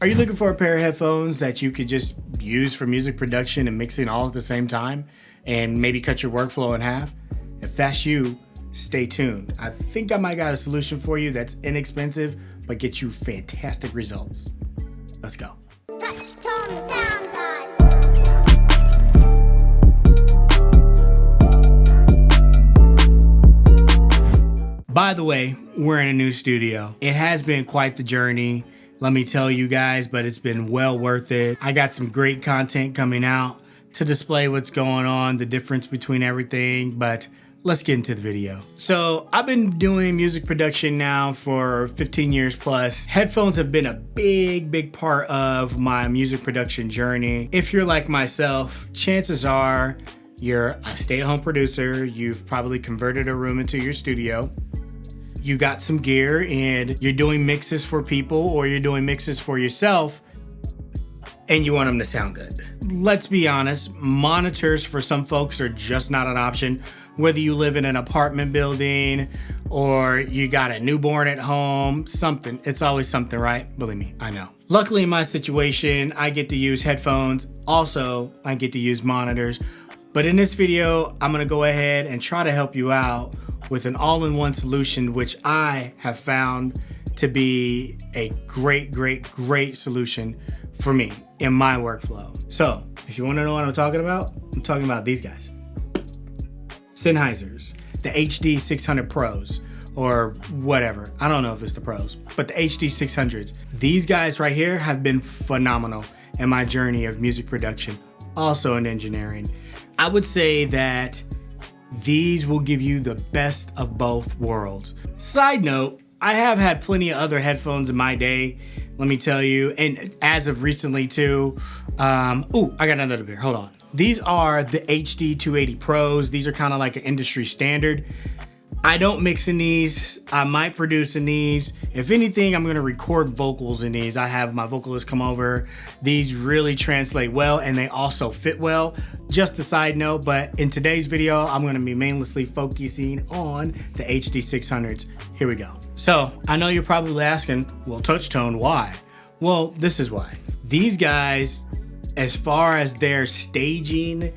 Are you looking for a pair of headphones that you could just use for music production and mixing all at the same time and maybe cut your workflow in half? If that's you, stay tuned. I think I might got a solution for you that's inexpensive but gets you fantastic results. Let's go. Touch Tone Sound God. By the way, we're in a new studio. It has been quite the journey, let me tell you guys, but it's been well worth it. I got some great content coming out to display what's going on, the difference between everything, but let's get into the video. So I've been doing music production now for 15 years plus. Headphones have been a big part of my music production journey. If you're like myself, chances are you're a stay-at-home producer. You've probably converted a room into your studio. You got some gear and you're doing mixes for people or you're doing mixes for yourself and you want them to sound good. Let's be honest, monitors for some folks are just not an option. Whether you live in an apartment building or you got a newborn at home, something, it's always something, right? Believe me, I know. Luckily in my situation, I get to use headphones. Also, I get to use monitors. But in this video, I'm gonna go ahead and try to help you out with an all-in-one solution, which I have found to be a great solution for me in my workflow. So if you wanna know what I'm talking about these guys. Sennheisers, the HD 600 Pros, or whatever. I don't know if it's the Pros, but the HD 600s. These guys right here have been phenomenal in my journey of music production, also in engineering. I would say that these will give you the best of both worlds. Side note, I have had plenty of other headphones in my day, let me tell you, and as of recently too. I got another beer, hold on. These are the HD 280 Pros. These are kind of like an industry standard. I don't mix in these. I might produce in these. If anything, I'm gonna record vocals in these. I have my vocalist come over. These really translate well and they also fit well. Just a side note, but in today's video, I'm gonna be mainly focusing on the HD 600s. Here we go. So I know you're probably asking, well, Touch Tone, why? Well, this is why. These guys, as far as their staging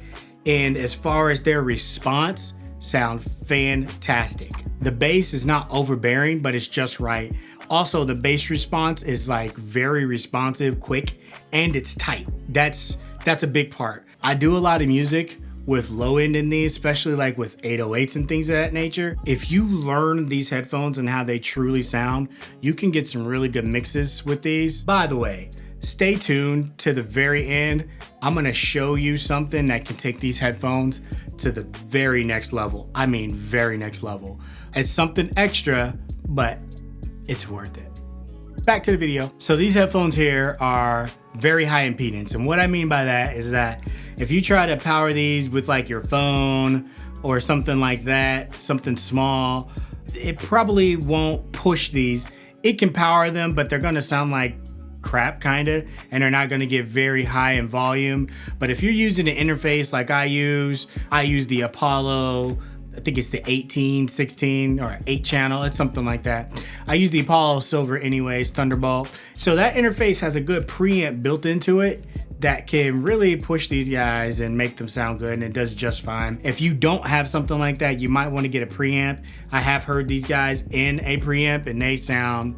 and as far as their response, sound fantastic. The bass is not overbearing, but it's just right. Also, the bass response is like very responsive, quick, and it's tight. That's a big part. I do a lot of music with low end in these, especially like with 808s and things of that nature. If you learn these headphones and how they truly sound, you can get some really good mixes with these. By the way, stay tuned to the very end. I'm gonna show you something that can take these headphones to the very next level. I mean, very next level. It's something extra, but it's worth it. Back to the video. So these headphones here are very high impedance. And what I mean by that is that if you try to power these with like your phone or something like that, something small, it probably won't push these. It can power them, but they're gonna sound like crap kinda, and they're not gonna get very high in volume. But if you're using an interface like I use the Apollo, I think it's the 18, 16, or 8 channel, it's something like that. I use the Apollo Silver anyways, Thunderbolt. So that interface has a good preamp built into it that can really push these guys and make them sound good, and it does just fine. If you don't have something like that, you might wanna get a preamp. I have heard these guys in a preamp and they sound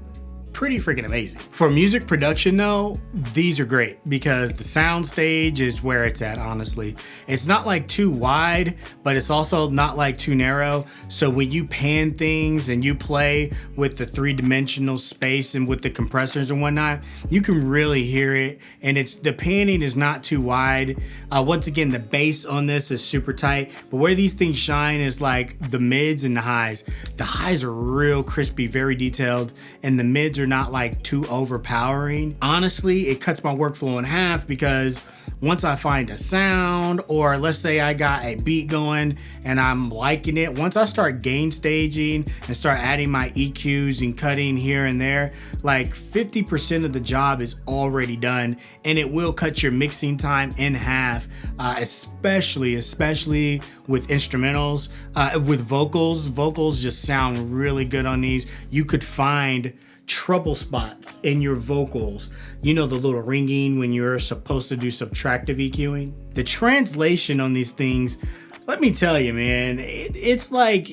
pretty freaking amazing. For music production though, these are great because the sound stage is where it's at, honestly. It's not like too wide, but it's also not like too narrow. So when you pan things and you play with the 3-dimensional space and with the compressors and whatnot, you can really hear it. And the panning is not too wide. Once again, the bass on this is super tight, but where these things shine is like the mids and the highs. The highs are real crispy, very detailed, and the mids are not like too overpowering. Honestly, it cuts my workflow in half because once I find a sound, or let's say I got a beat going and I'm liking it, once I start gain staging and start adding my EQs and cutting here and there, like 50% of the job is already done, and it will cut your mixing time in half, especially with instrumentals. With vocals just sound really good on these. You could find trouble spots in your vocals, you know, the little ringing when you're supposed to do subtractive EQing, the translation on these things, let me tell you, man, it's like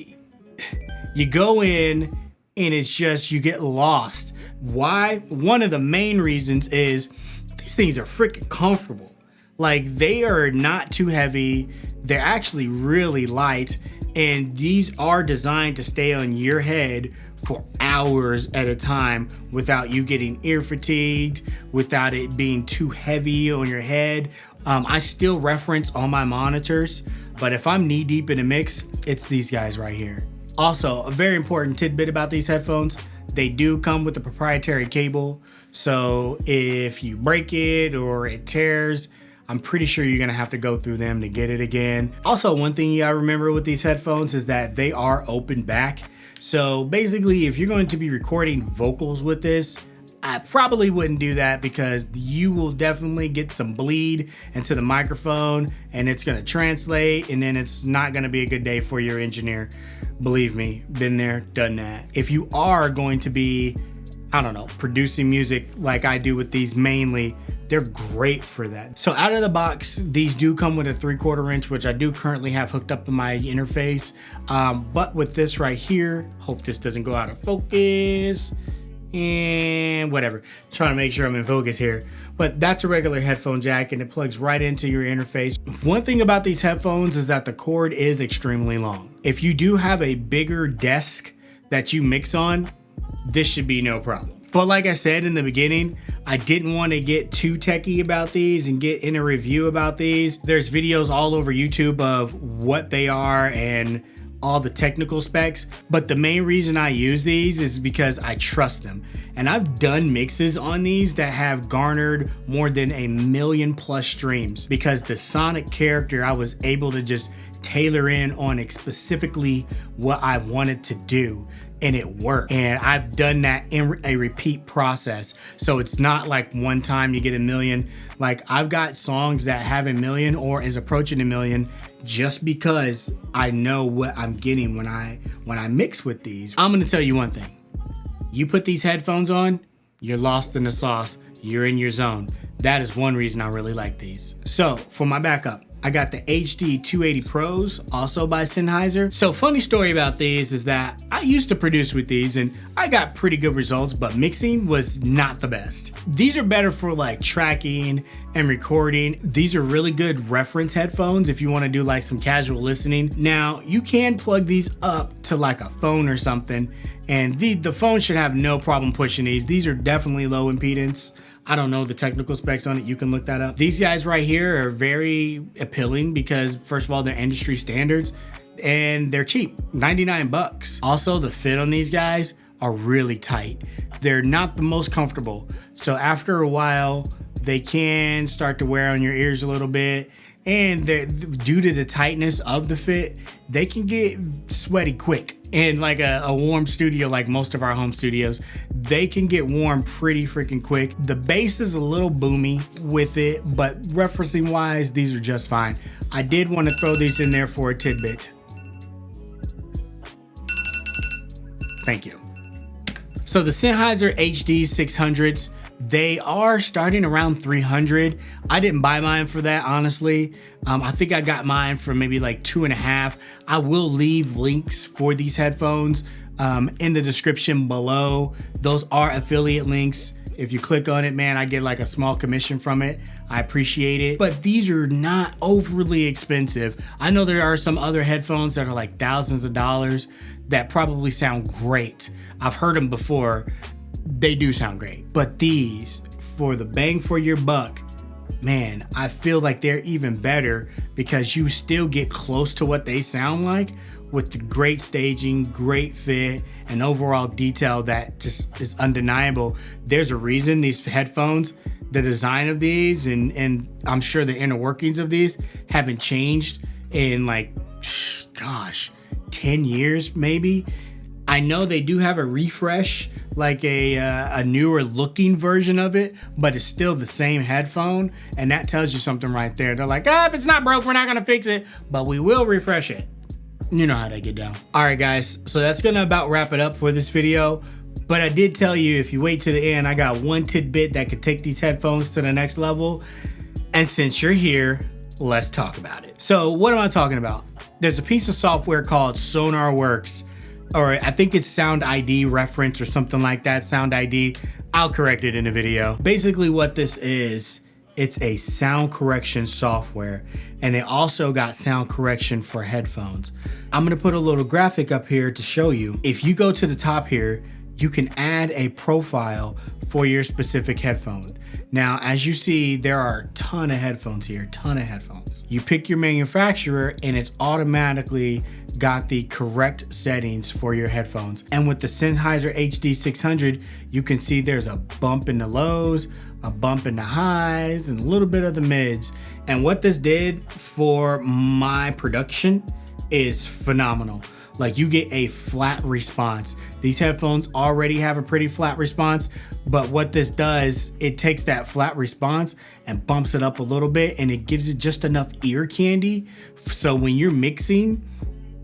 you go in and it's just, you get lost. Why? One of the main reasons is these things are freaking comfortable. Like, they are not too heavy. They're actually really light, and these are designed to stay on your head for hours at a time without you getting ear fatigued, without it being too heavy on your head. I still reference all my monitors, but if I'm knee deep in a mix, it's these guys right here. Also, a very important tidbit about these headphones, they do come with a proprietary cable. So if you break it or it tears, I'm pretty sure you're gonna have to go through them to get it again. Also, one thing you gotta remember with these headphones is that they are open back. So basically, if you're going to be recording vocals with this, I probably wouldn't do that because you will definitely get some bleed into the microphone and it's gonna translate, and then it's not gonna be a good day for your engineer. Believe me, been there, done that. If you are going to be, I don't know, producing music like I do with these mainly, they're great for that. So out of the box, these do come with a 3/4 inch, which I do currently have hooked up in my interface. But with this right here, hope this doesn't go out of focus and whatever. Trying to make sure I'm in focus here. But that's a regular headphone jack and it plugs right into your interface. One thing about these headphones is that the cord is extremely long. If you do have a bigger desk that you mix on, this should be no problem. But like I said in the beginning, I didn't want to get too techie about these and get in a review about these. There's videos all over YouTube of what they are and all the technical specs, but the main reason I use these is because I trust them. And I've done mixes on these that have garnered more than 1 million+ streams because the sonic character, I was able to just tailor in on specifically what I wanted to do, and it worked. And I've done that in a repeat process. So it's not like one time you get 1 million. Like, I've got songs that have 1 million or is approaching 1 million just because I know what I'm getting when I mix with these. I'm gonna tell you one thing. You put these headphones on, you're lost in the sauce, you're in your zone. That is one reason I really like these. So for my backup, I got the HD 280 Pros, also by Sennheiser. So funny story about these is that I used to produce with these and I got pretty good results, but mixing was not the best. These are better for like tracking and recording. These are really good reference headphones if you want to do like some casual listening. Now, you can plug these up to like a phone or something, and the phone should have no problem pushing these. These are definitely low impedance. I don't know the technical specs on it. You can look that up. These guys right here are very appealing because first of all, they're industry standards and they're cheap, 99 bucks. Also, the fit on these guys are really tight. They're not the most comfortable. So after a while, they can start to wear on your ears a little bit. And due to the tightness of the fit, they can get sweaty quick. And like a warm studio, like most of our home studios, they can get warm pretty freaking quick. The bass is a little boomy with it, but referencing wise, these are just fine. I did want to throw these in there for a tidbit. Thank you. So the Sennheiser HD 600s, they are starting around 300. I didn't buy mine for that, honestly. I think I got mine for maybe like 2.5. I will leave links for these headphones in the description below. Those are affiliate links. If you click on it, man, I get like a small commission from it. I appreciate it. But these are not overly expensive. I know there are some other headphones that are like thousands of dollars that probably sound great. I've heard them before. They do sound great. But these, for the bang for your buck, man, I feel like they're even better because you still get close to what they sound like with the great staging, great fit, and overall detail that just is undeniable. There's a reason these headphones, the design of these, and I'm sure the inner workings of these haven't changed in like, gosh, 10 years maybe. I know they do have a refresh, like a newer looking version of it, but it's still the same headphone, and that tells you something right there. They're like, if it's not broke, we're not gonna fix it, but we will refresh it. You know how they get down. All right, guys, so that's gonna about wrap it up for this video. But I did tell you, if you wait to the end, I got one tidbit that could take these headphones to the next level. And since you're here, let's talk about it. So what am I talking about? There's a piece of software called SonarWorks, or I think it's Sound ID Reference or something like that, Sound ID. I'll correct it in the video. Basically what this is, it's a sound correction software, and they also got sound correction for headphones. I'm gonna put a little graphic up here to show you. If you go to the top here, you can add a profile for your specific headphone. Now, as you see, there are a ton of headphones here, ton of headphones. You pick your manufacturer and it's automatically got the correct settings for your headphones. And with the Sennheiser HD600, you can see there's a bump in the lows, a bump in the highs, and a little bit of the mids. And what this did for my production is phenomenal. Like, you get a flat response. These headphones already have a pretty flat response, but what this does, it takes that flat response and bumps it up a little bit, and it gives it just enough ear candy. So when you're mixing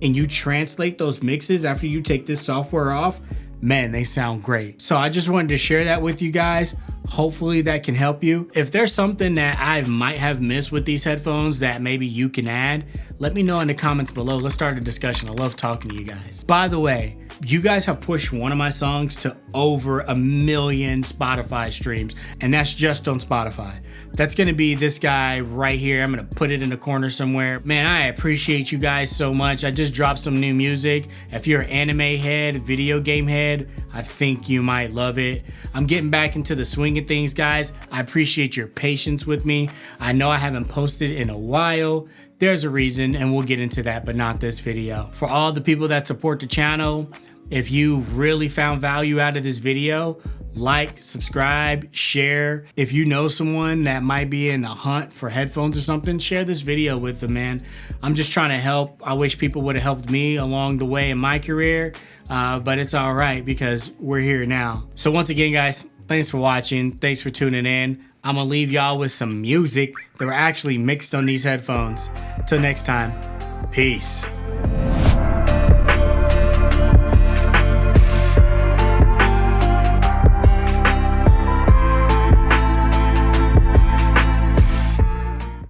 and you translate those mixes after you take this software off, man, they sound great. So I just wanted to share that with you guys. Hopefully that can help you. If there's something that I might have missed with these headphones that maybe you can add, let me know in the comments below. Let's start a discussion. I love talking to you guys. By the way, you guys have pushed one of my songs to over 1 million Spotify streams, and that's just on Spotify. That's gonna be this guy right here. I'm gonna put it in the corner somewhere. Man, I appreciate you guys so much. I just dropped some new music. If you're an anime head, video game head, I think you might love it. I'm getting back into the swing of things, guys. I appreciate your patience with me. I know I haven't posted in a while. There's a reason, and we'll get into that, but not this video. For all the people that support the channel, if you really found value out of this video, like, subscribe, share. If you know someone that might be in a hunt for headphones or something, share this video with them, man. I'm just trying to help. I wish people would have helped me along the way in my career, but it's all right because we're here now. So once again, guys, thanks for watching. Thanks for tuning in. I'm gonna leave y'all with some music that were actually mixed on these headphones. Till next time, peace.